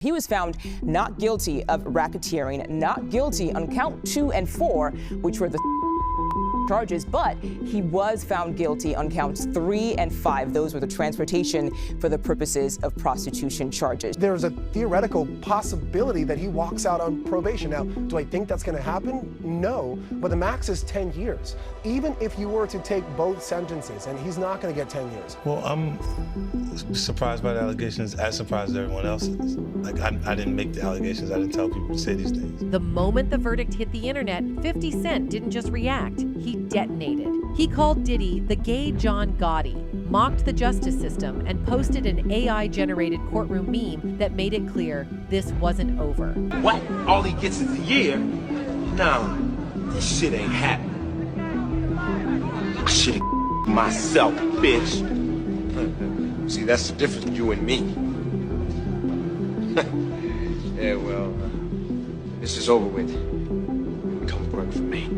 He was found not guilty of racketeering, not guilty on count 2 and 4, which were the charges, but he was found guilty on counts 3 and 5. Those were the transportation for the purposes of prostitution charges. There's a theoretical possibility that he walks out on probation. Now, do I think that's going to happen? No, but the max is 10 years. Even if you were to take both sentences, and he's not going to get 10 years. Well, I'm surprised by the allegations, as surprised as everyone else is. Like, I didn't make the allegations. I didn't tell people to say these things. The moment the verdict hit the internet, 50 Cent didn't just react, he detonated. He called Diddy the gay John Gotti, mocked the justice system, and posted an AI-generated courtroom meme that made it clear this wasn't over. What? All he gets is a year? No, this shit ain't happening. I should've myself, bitch. See, that's the difference with you and me. Yeah, well, this is over with. Come work for me.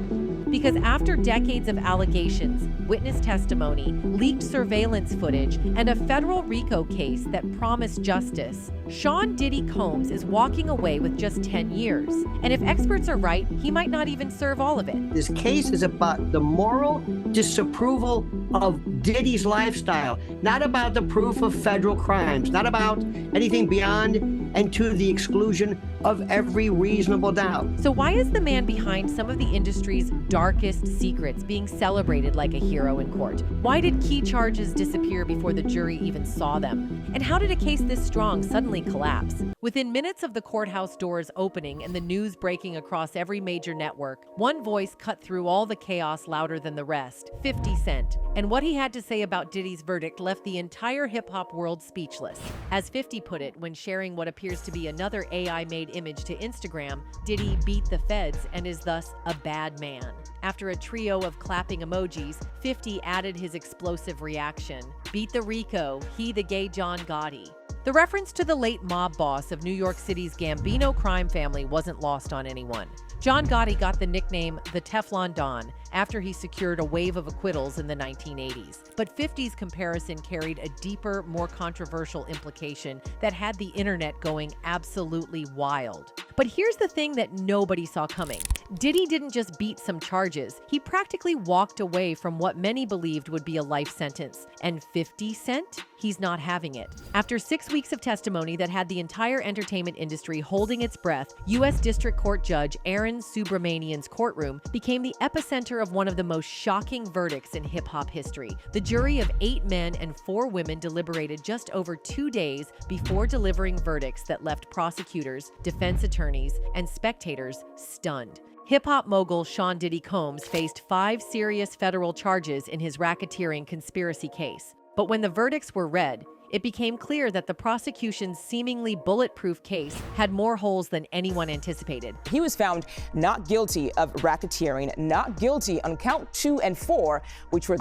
Because after decades of allegations, witness testimony, leaked surveillance footage, and a federal RICO case that promised justice, Sean Diddy Combs is walking away with just 10 years. And if experts are right, he might not even serve all of it. This case is about the moral disapproval of Diddy's lifestyle, not about the proof of federal crimes, not about anything beyond and to the exclusion of every reasonable doubt. So why is the man behind some of the industry's darkest secrets being celebrated like a hero in court? Why did key charges disappear before the jury even saw them? And how did a case this strong suddenly collapse? Within minutes of the courthouse doors opening and the news breaking across every major network, one voice cut through all the chaos louder than the rest: 50 Cent. And what he had to say about Diddy's verdict left the entire hip-hop world speechless. As 50 put it when sharing what appears to be another AI-made image to Instagram, Diddy beat the feds and is thus a bad man. After a trio of clapping emojis, 50 added his explosive reaction: beat the RICO, he the gay John Gotti. The reference to the late mob boss of New York City's Gambino crime family wasn't lost on anyone. John Gotti got the nickname the Teflon Don after he secured a wave of acquittals in the 1980s. But 50's comparison carried a deeper, more controversial implication that had the internet going absolutely wild. But here's the thing that nobody saw coming. Diddy didn't just beat some charges, he practically walked away from what many believed would be a life sentence. And 50 Cent? He's not having it. After 6 weeks of testimony that had the entire entertainment industry holding its breath, U.S. District Court Judge Aaron Subramanian's courtroom became the epicenter of one of the most shocking verdicts in hip-hop history. The jury of 8 men and 4 women deliberated just over 2 days before delivering verdicts that left prosecutors, defense attorneys, and spectators stunned. Hip-hop mogul Sean Diddy Combs faced 5 serious federal charges in his racketeering conspiracy case. But when the verdicts were read, it became clear that the prosecution's seemingly bulletproof case had more holes than anyone anticipated. He was found not guilty of racketeering, not guilty on count 2 and 4, which were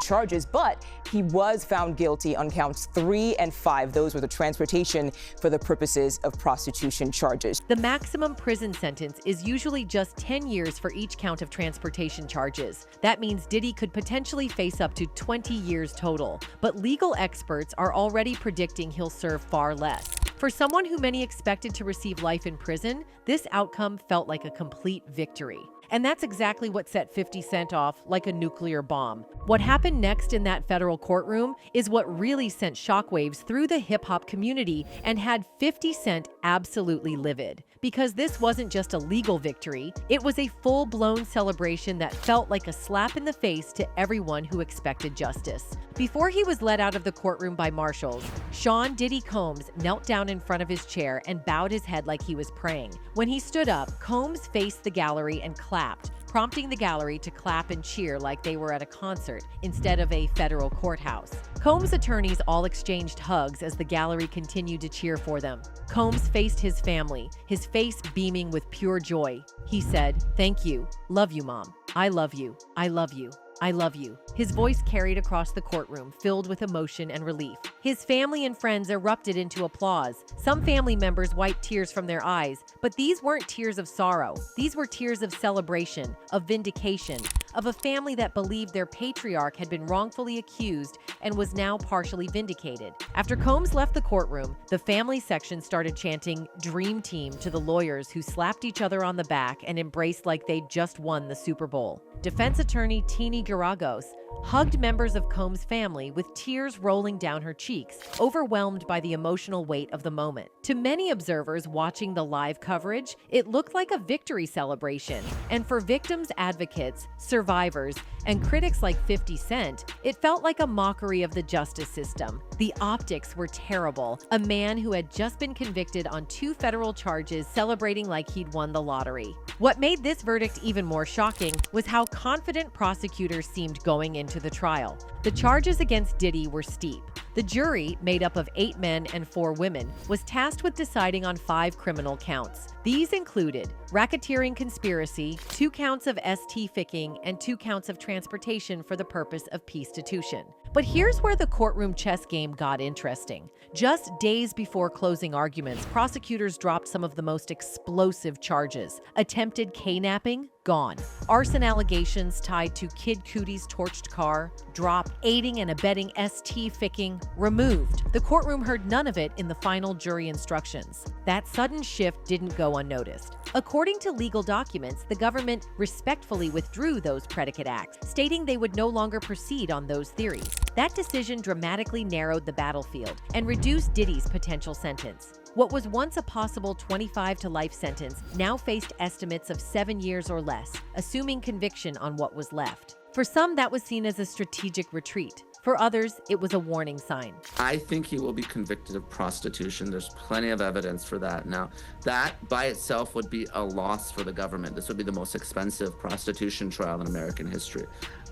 charges, but he was found guilty on counts 3 and 5. Those were the transportation for the purposes of prostitution charges. The maximum prison sentence is usually just 10 years for each count of transportation charges. That means Diddy could potentially face up to 20 years total, but legal experts are already predicting he'll serve far less. For someone who many expected to receive life in prison, this outcome felt like a complete victory. And that's exactly what set 50 Cent off like a nuclear bomb. What happened next in that federal courtroom is what really sent shockwaves through the hip-hop community and had 50 Cent absolutely livid. Because this wasn't just a legal victory, it was a full-blown celebration that felt like a slap in the face to everyone who expected justice. Before he was led out of the courtroom by marshals, Sean Diddy Combs knelt down in front of his chair and bowed his head like he was praying. When he stood up, Combs faced the gallery and clapped, prompting the gallery to clap and cheer like they were at a concert instead of a federal courthouse. Combs' attorneys all exchanged hugs as the gallery continued to cheer for them. Combs faced his family, his face beaming with pure joy. He said, "Thank you. Love you, Mom. I love you. I love you. I love you." His voice carried across the courtroom, filled with emotion and relief. His family and friends erupted into applause. Some family members wiped tears from their eyes, but these weren't tears of sorrow. These were tears of celebration, of vindication, of a family that believed their patriarch had been wrongfully accused and was now partially vindicated. After Combs left the courtroom, the family section started chanting "Dream Team" to the lawyers who slapped each other on the back and embraced like they'd just won the Super Bowl. Defense attorney Tini Garagos hugged members of Combs' family with tears rolling down her cheeks, overwhelmed by the emotional weight of the moment. To many observers watching the live coverage, it looked like a victory celebration. And for victims' advocates, survivors, and critics like 50 Cent, it felt like a mockery of the justice system. The optics were terrible. A man who had just been convicted on 2 federal charges celebrating like he'd won the lottery. What made this verdict even more shocking was how confident prosecutors seemed going into the trial. The charges against Diddy were steep. The jury, made up of 8 men and 4 women, was tasked with deciding on 5 criminal counts. These included racketeering conspiracy, 2 counts of ST-ficking, and 2 counts of transportation for the purpose of peace-stitution. But here's where the courtroom chess game got interesting. Just days before closing arguments, prosecutors dropped some of the most explosive charges. Attempted kidnapping? Gone. Arson allegations tied to Kid Cudi's torched car? Dropped. Aiding and abetting ST-ficking? Removed. The courtroom heard none of it in the final jury instructions. That sudden shift didn't go unnoticed. According to legal documents, the government respectfully withdrew those predicate acts, stating they would no longer proceed on those theories. That decision dramatically narrowed the battlefield and reduced Diddy's potential sentence. What was once a possible 25 to life sentence now faced estimates of 7 years or less, assuming conviction on what was left. For some, that was seen as a strategic retreat. For others, it was a warning sign. I think he will be convicted of prostitution. There's plenty of evidence for that. Now, that by itself would be a loss for the government. This would be the most expensive prostitution trial in American history.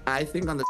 I think on the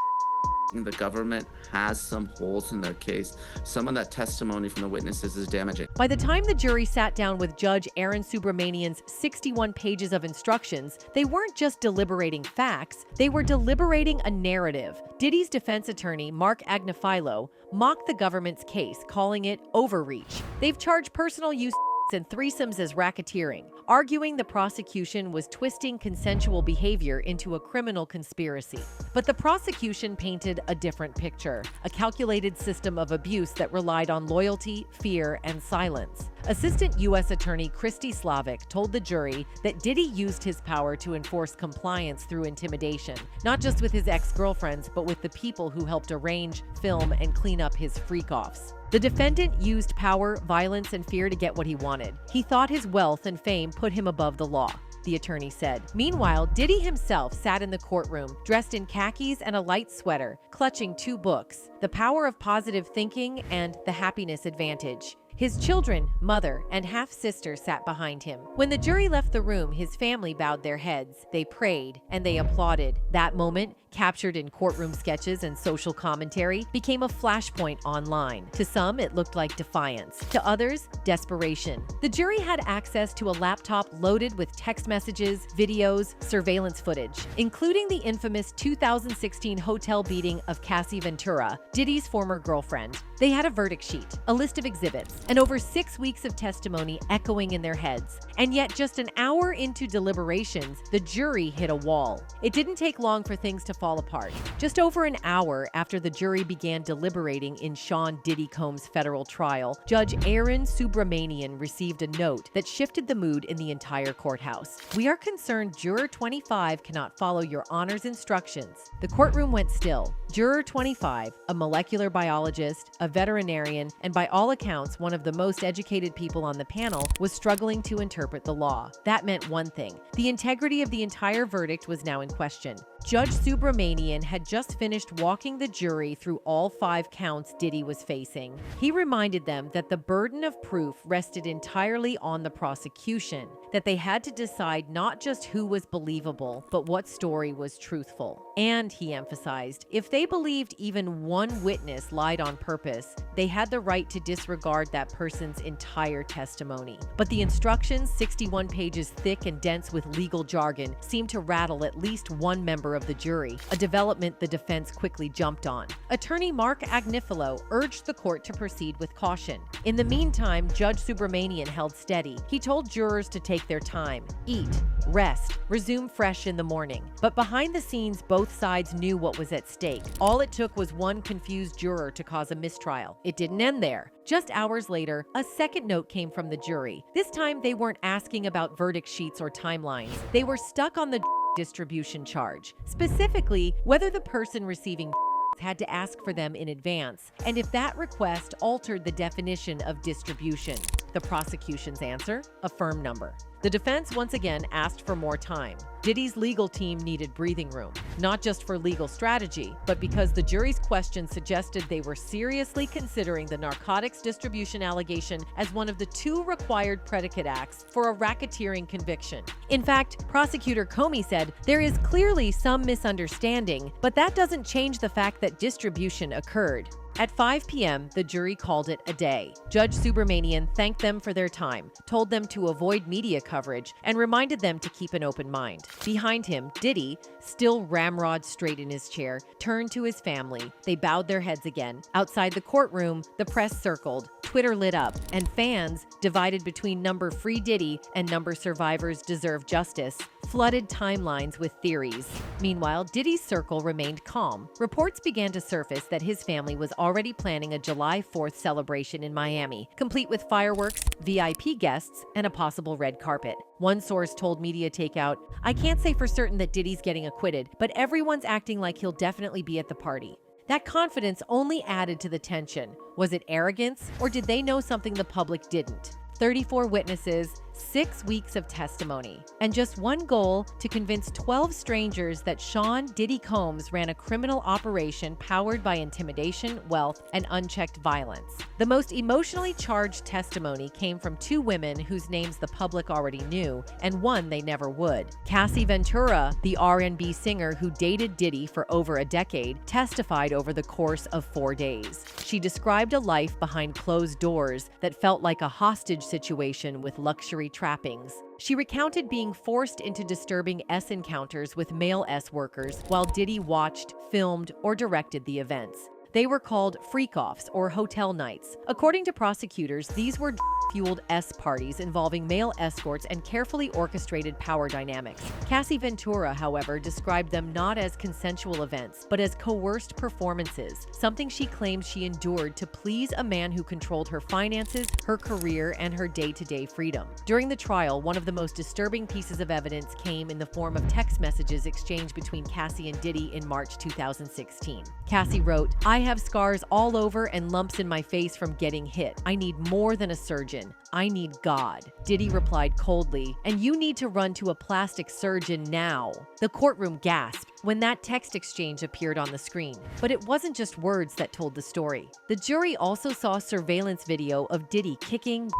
government has some holes in their case. Some of that testimony from the witnesses is damaging. By the time the jury sat down with Judge Aaron Subramanian's 61 pages of instructions, they weren't just deliberating facts, they were deliberating a narrative. Diddy's defense attorney, Mark Agnifilo, mocked the government's case, calling it overreach. They've charged personal use and threesomes as racketeering, arguing the prosecution was twisting consensual behavior into a criminal conspiracy. But the prosecution painted a different picture, a calculated system of abuse that relied on loyalty, fear, and silence. Assistant U.S. Attorney Christy Slavic told the jury that Diddy used his power to enforce compliance through intimidation, not just with his ex-girlfriends, but with the people who helped arrange, film, and clean up his freak-offs. The defendant used power, violence, and fear to get what he wanted. He thought his wealth and fame put him above the law, the attorney said. Meanwhile, Diddy himself sat in the courtroom, dressed in khakis and a light sweater, clutching 2 books, The Power of Positive Thinking and The Happiness Advantage. His children, mother, and half-sister sat behind him. When the jury left the room, his family bowed their heads. They prayed, and they applauded. That moment, captured in courtroom sketches and social commentary, became a flashpoint online. To some, it looked like defiance. To others, desperation. The jury had access to a laptop loaded with text messages, videos, surveillance footage, including the infamous 2016 hotel beating of Cassie Ventura, Diddy's former girlfriend. They had a verdict sheet, a list of exhibits, and over 6 weeks of testimony echoing in their heads. And yet, just an hour into deliberations, the jury hit a wall. It didn't take long for things to fall apart. Just over an hour after the jury began deliberating in Sean Diddy Combs' federal trial, Judge Aaron Subramanian received a note that shifted the mood in the entire courthouse. "We are concerned Juror 25 cannot follow your Honor's instructions." The courtroom went still. Juror 25, a molecular biologist, a veterinarian, and by all accounts, one of the most educated people on the panel, was struggling to interpret the law. That meant one thing: the integrity of the entire verdict was now in question. Judge Subramanian had just finished walking the jury through all 5 counts Diddy was facing. He reminded them that the burden of proof rested entirely on the prosecution, that they had to decide not just who was believable, but what story was truthful. And, he emphasized, if they believed even one witness lied on purpose, they had the right to disregard that person's entire testimony. But the instructions, 61 pages thick and dense with legal jargon, seemed to rattle at least one member member of the jury, a development the defense quickly jumped on. Attorney Mark Agnifilo urged the court to proceed with caution. In the meantime, Judge Subramanian held steady. He told jurors to take their time, eat, rest, resume fresh in the morning. But behind the scenes, both sides knew what was at stake. All it took was one confused juror to cause a mistrial. It didn't end there. Just hours later, a second note came from the jury. This time, they weren't asking about verdict sheets or timelines. They were stuck on the distribution charge, specifically whether the person receiving had to ask for them in advance, and if that request altered the definition of distribution. The prosecution's answer? A firm number. The defense once again asked for more time. Diddy's legal team needed breathing room, not just for legal strategy, but because the jury's questions suggested they were seriously considering the narcotics distribution allegation as one of the 2 required predicate acts for a racketeering conviction. In fact, prosecutor Comey said, "There is clearly some misunderstanding, but that doesn't change the fact that distribution occurred." At 5 p.m., the jury called it a day. Judge Subramanian thanked them for their time, told them to avoid media coverage, and reminded them to keep an open mind. Behind him, Diddy, still ramrod straight in his chair, turned to his family. They bowed their heads again. Outside the courtroom, the press circled, Twitter lit up, and fans, divided between number Free Diddy and number Survivors Deserve Justice, flooded timelines with theories. Meanwhile, Diddy's circle remained calm. Reports began to surface that his family was already planning a July 4th celebration in Miami, complete with fireworks, VIP guests, and a possible red carpet. One source told Media Takeout, "I can't say for certain that Diddy's getting acquitted, but everyone's acting like he'll definitely be at the party." That confidence only added to the tension. Was it arrogance, or did they know something the public didn't? 34 witnesses, 6 weeks of testimony, and just one goal: to convince 12 strangers that Sean Diddy Combs ran a criminal operation powered by intimidation, wealth, and unchecked violence. The most emotionally charged testimony came from 2 women whose names the public already knew, and one they never would. Cassie Ventura, the R&B singer who dated Diddy for over a decade, testified over the course of 4 days. She described a life behind closed doors that felt like a hostage situation with luxury trappings. She recounted being forced into disturbing S encounters with male S workers while Diddy watched, filmed, or directed the events. They were called freak-offs or hotel nights. According to prosecutors, these were fueled S parties involving male escorts and carefully orchestrated power dynamics. Cassie Ventura, however, described them not as consensual events, but as coerced performances, something she claimed she endured to please a man who controlled her finances, her career, and her day-to-day freedom. During the trial, one of the most disturbing pieces of evidence came in the form of text messages exchanged between Cassie and Diddy in March 2016. Cassie wrote, "I have scars all over and lumps in my face from getting hit. I need more than a surgeon. I need God." Diddy replied coldly, "And you need to run to a plastic surgeon now." The courtroom gasped when that text exchange appeared on the screen. But it wasn't just words that told the story. The jury also saw surveillance video of Diddy kicking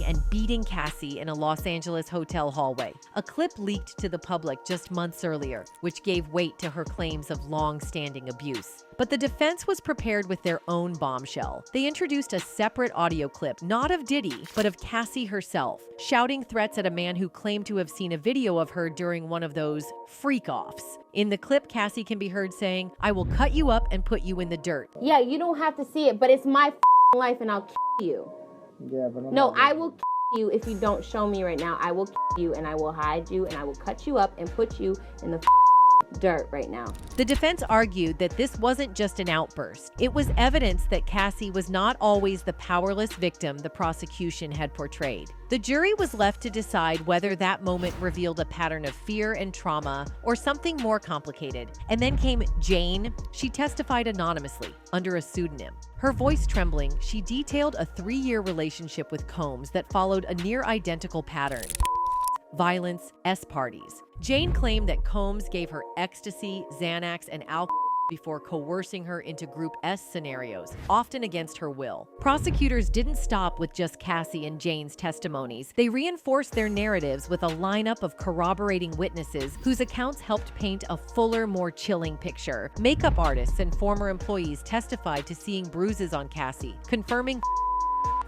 and beating Cassie in a Los Angeles hotel hallway. A clip leaked to the public just months earlier, which gave weight to her claims of long-standing abuse. But the defense was prepared with their own bombshell. They introduced a separate audio clip, not of Diddy, but of Cassie herself, shouting threats at a man who claimed to have seen a video of her during one of those freak-offs. In the clip, Cassie can be heard saying, "I will cut you up and put you in the dirt." Yeah, you don't have to see it, but it's my life and I'll kill you. Yeah, but No, I will kill you if you don't show me right now. I will kill you and I will hide you and I will cut you up and put you in the dirt right now. The defense argued that this wasn't just an outburst. It was evidence that Cassie was not always the powerless victim the prosecution had portrayed. The jury was left to decide whether that moment revealed a pattern of fear and trauma or something more complicated. And then came Jane. She testified anonymously, under a pseudonym. Her voice trembling, she detailed a 3-year relationship with Combs that followed a near-identical pattern: violence, S parties. Jane claimed that Combs gave her ecstasy, Xanax, and alcohol before coercing her into Group S scenarios, often against her will. Prosecutors didn't stop with just Cassie and Jane's testimonies. They reinforced their narratives with a lineup of corroborating witnesses whose accounts helped paint a fuller, more chilling picture. Makeup artists and former employees testified to seeing bruises on Cassie, confirming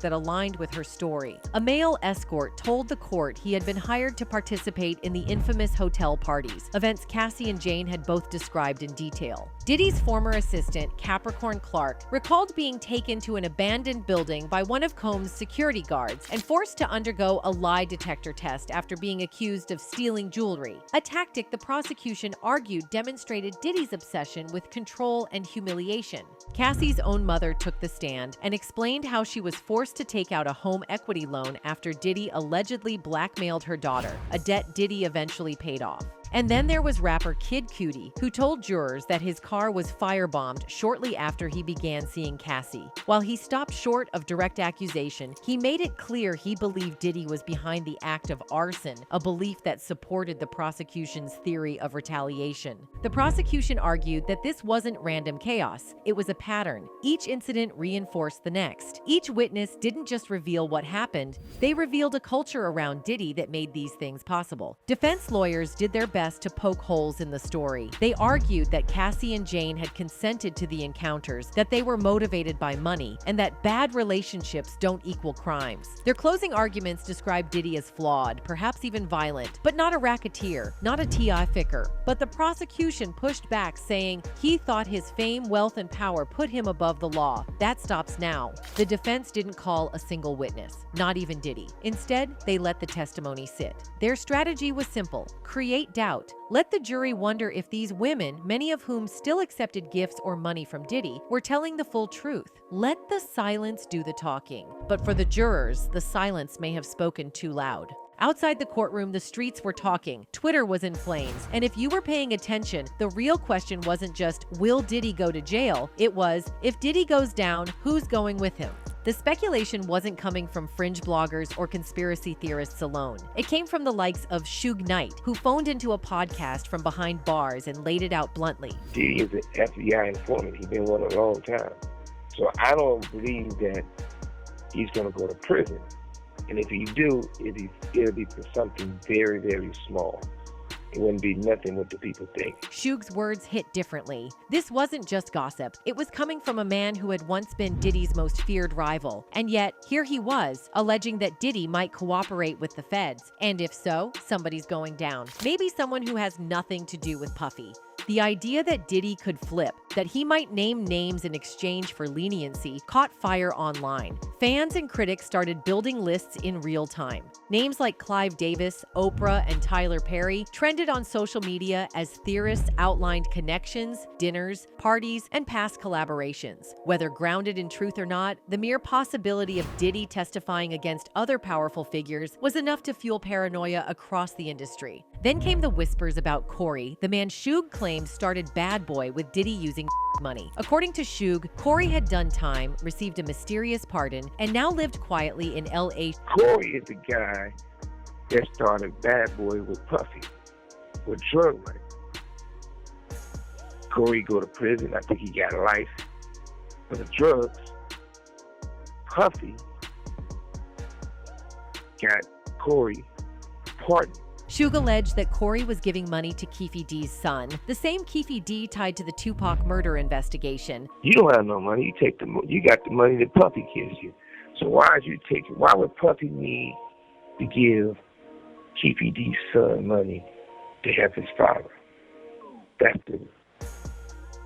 that aligned with her story. A male escort told the court he had been hired to participate in the infamous hotel parties, events Cassie and Jane had both described in detail. Diddy's former assistant, Capricorn Clark, recalled being taken to an abandoned building by one of Combs' security guards and forced to undergo a lie detector test after being accused of stealing jewelry, a tactic the prosecution argued demonstrated Diddy's obsession with control and humiliation. Cassie's own mother took the stand and explained how she was forced to take out a home equity loan after Diddy allegedly blackmailed her daughter, a debt Diddy eventually paid off. And then there was rapper Kid Cudi, who told jurors that his car was firebombed shortly after he began seeing Cassie. While he stopped short of direct accusation, he made it clear he believed Diddy was behind the act of arson, a belief that supported the prosecution's theory of retaliation. The prosecution argued that this wasn't random chaos, it was a pattern. Each incident reinforced the next. Each witness didn't just reveal what happened, they revealed a culture around Diddy that made these things possible. Defense lawyers did their best to poke holes in the story. They argued that Cassie and Jane had consented to the encounters, that they were motivated by money, and that bad relationships don't equal crimes. Their closing arguments described Diddy as flawed, perhaps even violent, but not a racketeer, not a T.I. Ficker. But the prosecution pushed back, saying he thought his fame, wealth, and power put him above the law. That stops now. The defense didn't call a single witness, not even Diddy. Instead, they let the testimony sit. Their strategy was simple: create doubt. Let the jury wonder if these women, many of whom still accepted gifts or money from Diddy, were telling the full truth. Let the silence do the talking. But for the jurors, the silence may have spoken too loud. Outside the courtroom, the streets were talking. Twitter was in flames. And if you were paying attention, the real question wasn't just, will Diddy go to jail? It was, if Diddy goes down, who's going with him? The speculation wasn't coming from fringe bloggers or conspiracy theorists alone. It came from the likes of Suge Knight, who phoned into a podcast from behind bars and laid it out bluntly. Diddy is an FBI informant. He's been one a long time. So I don't believe that he's going to go to prison. And if he do, it'll be for something very, very small. It wouldn't be nothing what the people think. Suge's words hit differently. This wasn't just gossip. It was coming from a man who had once been Diddy's most feared rival. And yet, here he was, alleging that Diddy might cooperate with the feds. And if so, somebody's going down. Maybe someone who has nothing to do with Puffy. The idea that Diddy could flip, that he might name names in exchange for leniency, caught fire online. Fans and critics started building lists in real time. Names like Clive Davis, Oprah, and Tyler Perry trended on social media as theorists outlined connections, dinners, parties, and past collaborations. Whether grounded in truth or not, the mere possibility of Diddy testifying against other powerful figures was enough to fuel paranoia across the industry. Then came the whispers about Corey, the man Suge claimed started Bad Boy with Diddy using money. According to Suge, Corey had done time, received a mysterious pardon, and now lived quietly in L.A. Corey is the guy that started Bad Boy with Puffy, with drug money. Corey go to prison. I think he got life for the drugs. Puffy got Corey pardoned. Suge alleged that Corey was giving money to Keffe D's son, the same Keffe D tied to the Tupac murder investigation. You don't have no money. You got the money that Puffy gives you. So why would Puffy need to give Keffe D's son money to help his father? That's the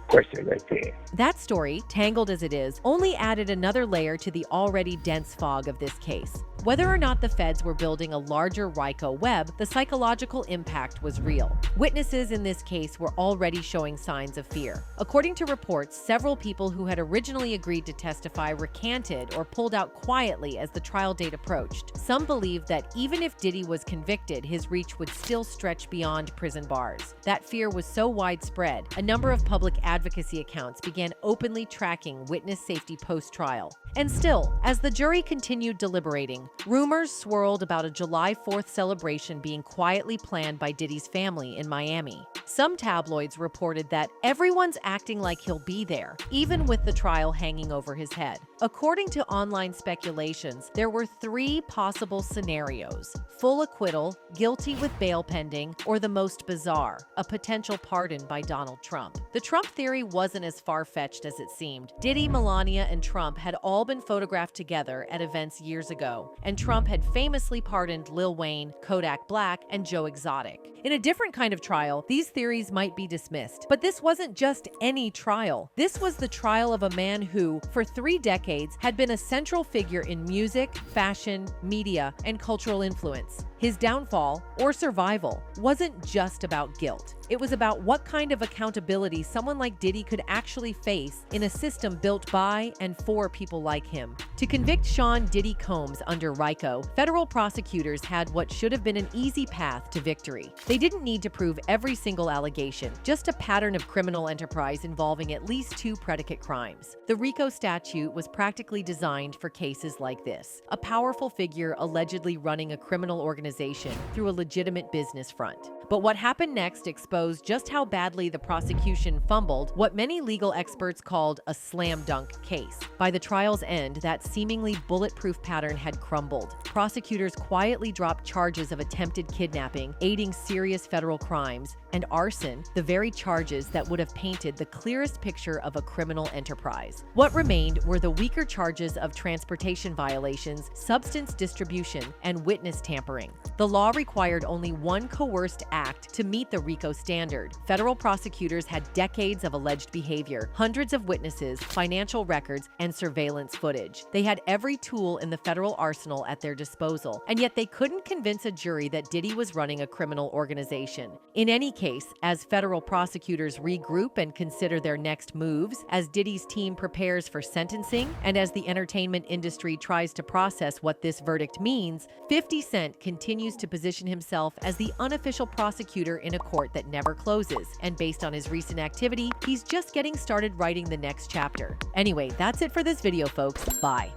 question right there. That story, tangled as it is, only added another layer to the already dense fog of this case. Whether or not the feds were building a larger RICO web, the psychological impact was real. Witnesses in this case were already showing signs of fear. According to reports, several people who had originally agreed to testify recanted or pulled out quietly as the trial date approached. Some believed that even if Diddy was convicted, his reach would still stretch beyond prison bars. That fear was so widespread, a number of public advocacy accounts began openly tracking witness safety post-trial. And still, as the jury continued deliberating, rumors swirled about a July 4th celebration being quietly planned by Diddy's family in Miami. Some tabloids reported that everyone's acting like he'll be there, even with the trial hanging over his head. According to online speculations, there were 3 possible scenarios: full acquittal, guilty with bail pending, or the most bizarre, a potential pardon by Donald Trump. The Trump theory theory wasn't as far-fetched as it seemed. Diddy, Melania, and Trump had all been photographed together at events years ago, and Trump had famously pardoned Lil Wayne, Kodak Black, and Joe Exotic. In a different kind of trial, these theories might be dismissed. But this wasn't just any trial. This was the trial of a man who, for 3 decades, had been a central figure in music, fashion, media, and cultural influence. His downfall, or survival, wasn't just about guilt. It was about what kind of accountability someone like Diddy could actually face in a system built by and for people like him. To convict Sean Diddy Combs under RICO, federal prosecutors had what should have been an easy path to victory. They didn't need to prove every single allegation, just a pattern of criminal enterprise involving at least 2 predicate crimes. The RICO statute was practically designed for cases like this: a powerful figure allegedly running a criminal organization through a legitimate business front. But what happened next exposed just how badly the prosecution fumbled what many legal experts called a slam dunk case. By the trial's end, that seemingly bulletproof pattern had crumbled. Prosecutors quietly dropped charges of attempted kidnapping, aiding serious federal crimes, and arson, the very charges that would have painted the clearest picture of a criminal enterprise. What remained were the weaker charges of transportation violations, substance distribution, and witness tampering. The law required only one coerced act to meet the RICO standard. Federal prosecutors had decades of alleged behavior, hundreds of witnesses, financial records, and surveillance footage. They had every tool in the federal arsenal at their disposal, and yet they couldn't convince a jury that Diddy was running a criminal organization. In any case, as federal prosecutors regroup and consider their next moves, as Diddy's team prepares for sentencing, and as the entertainment industry tries to process what this verdict means, 50 Cent continues to position himself as the unofficial prosecutor in a court that never closes, and based on his recent activity, he's just getting started writing the next chapter. Anyway, that's it for this video, folks. Bye.